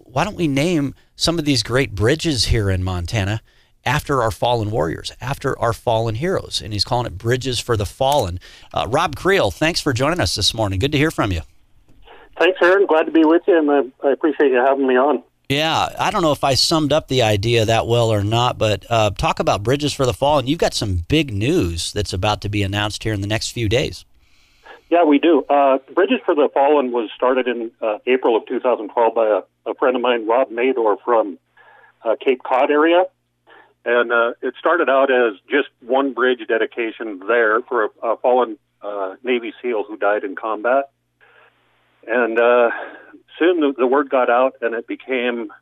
why don't we name some of these great bridges here in Montana after our fallen warriors, after our fallen heroes? And he's calling it Bridges for the Fallen. Rob Creel, thanks for joining us this morning. Good to hear from you. Thanks, Aaron. Glad to be with you, and I appreciate you having me on. Yeah, I don't know if I summed up the idea that well or not, but talk about Bridges for the Fallen. You've got some big news that's about to be announced here in the next few days. Yeah, we do. Bridges for the Fallen was started in April of 2012 by a friend of mine, Rob Mador, from Cape Cod area. And it started out as just one bridge dedication there for a fallen Navy SEAL who died in combat. And soon the word got out, and it became,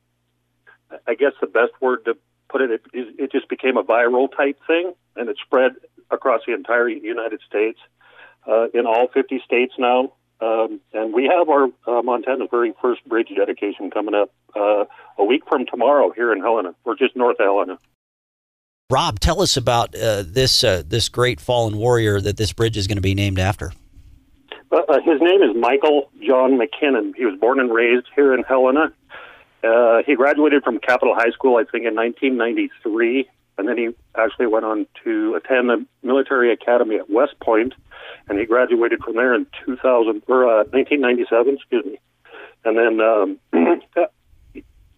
I guess the best word to put it, it just became a viral type thing, and it spread across the entire United States, in all 50 states now. And we have our Montana's very first bridge dedication coming up a week from tomorrow here in Helena, or just north of Helena. Rob, tell us about this great fallen warrior that this bridge is going to be named after. His name is Michael John MacKinnon. He was born and raised here in Helena. He graduated from Capitol High School, I think, in 1993, and then he actually went on to attend the military academy at West Point, and he graduated from there in 1997. Excuse me, and then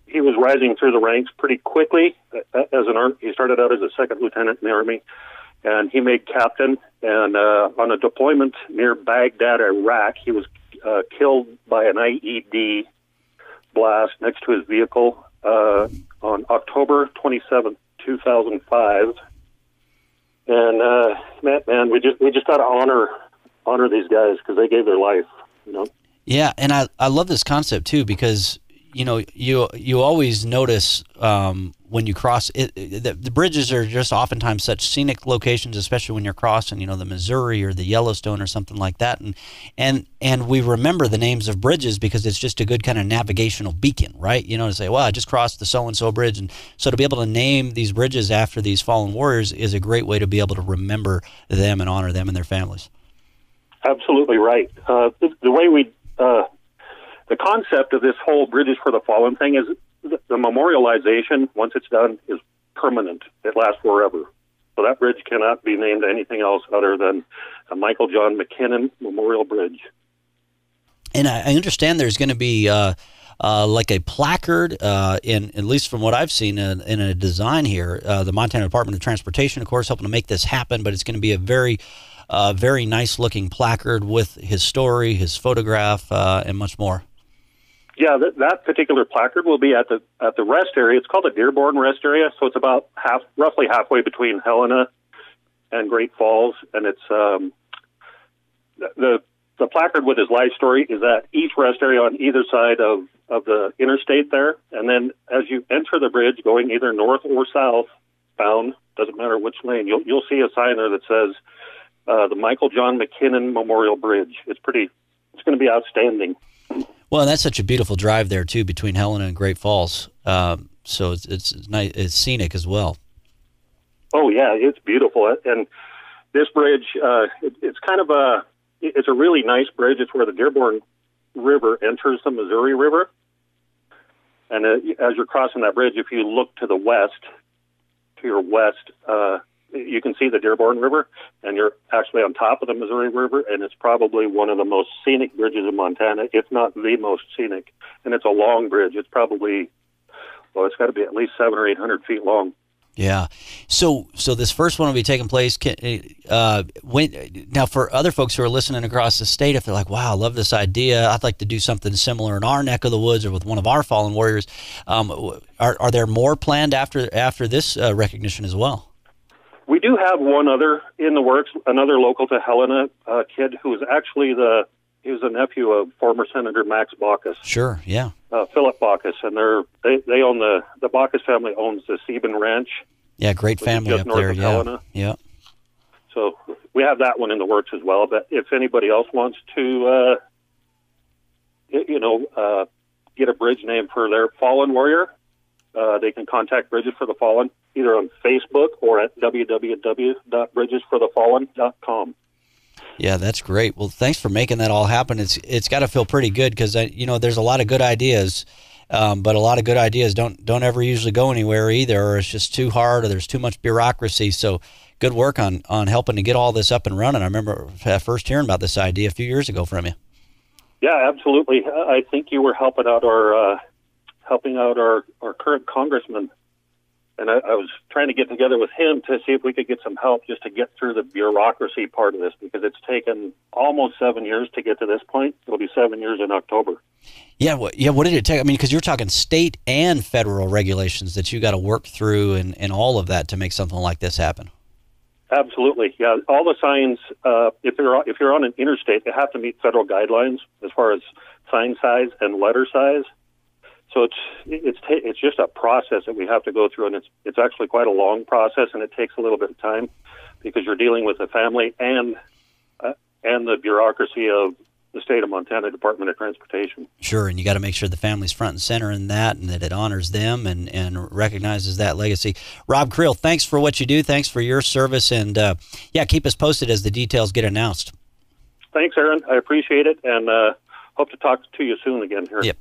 he was rising through the ranks pretty quickly. He started out as a second lieutenant in the Army, and he made captain. And on a deployment near Baghdad, Iraq, he was killed by an IED blast next to his vehicle on October 27th, 2005. And man, we just got to honor these guys because they gave their life. You know. Yeah, and I love this concept too, because you always notice when you cross it, the bridges are just oftentimes such scenic locations, especially when you're crossing, the Missouri or the Yellowstone or something like that, and we remember the names of bridges because it's just a good kind of navigational beacon, right? To say, well, I just crossed the so-and-so bridge, and so to be able to name these bridges after these fallen warriors is a great way to be able to remember them and honor them and their families. Absolutely right. The way we the concept of this whole Bridges for the Fallen thing is the memorialization, once it's done, is permanent. It lasts forever. So that bridge cannot be named anything else other than a Michael John MacKinnon Memorial Bridge. And I understand there's going to be like a placard, at least from what I've seen in a design here. The Montana Department of Transportation, of course, helping to make this happen, but it's going to be a very nice-looking placard with his story, his photograph, and much more. Yeah, that particular placard will be at the rest area. It's called the Dearborn Rest Area, so it's about roughly halfway between Helena and Great Falls, and it's the placard with his life story is at each rest area on either side of the interstate there, and then as you enter the bridge, going either north or south bound, doesn't matter which lane, you'll see a sign there that says the Michael John MacKinnon Memorial Bridge. It's going to be outstanding. Well, that's such a beautiful drive there too between Helena and Great Falls. So it's nice. It's scenic as well. Oh yeah, it's beautiful. And this bridge, it's kind of it's a really nice bridge. It's where the Dearborn River enters the Missouri River. And as you're crossing that bridge, if you look to your west, you can see the Dearborn River, and you're actually on top of the Missouri River, and it's probably one of the most scenic bridges in Montana, if not the most scenic. And it's a long bridge. It's probably, it's got to be at least 700 or 800 feet long. Yeah. So this first one will be taking place. Now, for other folks who are listening across the state, if they're like, wow, I love this idea, I'd like to do something similar in our neck of the woods or with one of our fallen warriors, are there more planned after this recognition as well? We do have one other in the works, another local to Helena kid who is actually he was a nephew of former Senator Max Baucus. Sure, yeah. Philip Baucus, and they own the Baucus family owns the Sebin Ranch. Yeah, great family up there. Yeah, Helena. Yeah. So we have that one in the works as well. But if anybody else wants to, get a bridge name for their fallen warrior, they can contact Bridges for the Fallen either on Facebook or at www.bridgesforthefallen.com. Yeah, that's great. Well, thanks for making that all happen. It's got to feel pretty good because there's a lot of good ideas But a lot of good ideas don't ever usually go anywhere either, or it's just too hard, or there's too much bureaucracy. So good work on helping to get all this up and running. I remember first hearing about this idea a few years ago from you. Yeah, absolutely. I think you were helping out our current congressman, and I was trying to get together with him to see if we could get some help just to get through the bureaucracy part of this, because it's taken almost 7 years to get to this point. It'll be 7 years in October. Yeah, what did it take? I mean, because you're talking state and federal regulations that you got to work through and all of that to make something like this happen. Absolutely, yeah. All the signs, if you're on an interstate, they have to meet federal guidelines as far as sign size and letter size. So it's just a process that we have to go through, and it's actually quite a long process, and it takes a little bit of time because you're dealing with the family and the bureaucracy of the state of Montana Department of Transportation. Sure, and you got to make sure the family's front and center in that, and that it honors them and recognizes that legacy. Rob Creel, thanks for what you do. Thanks for your service, and keep us posted as the details get announced. Thanks, Aaron. I appreciate it, and hope to talk to you soon again here. Yep.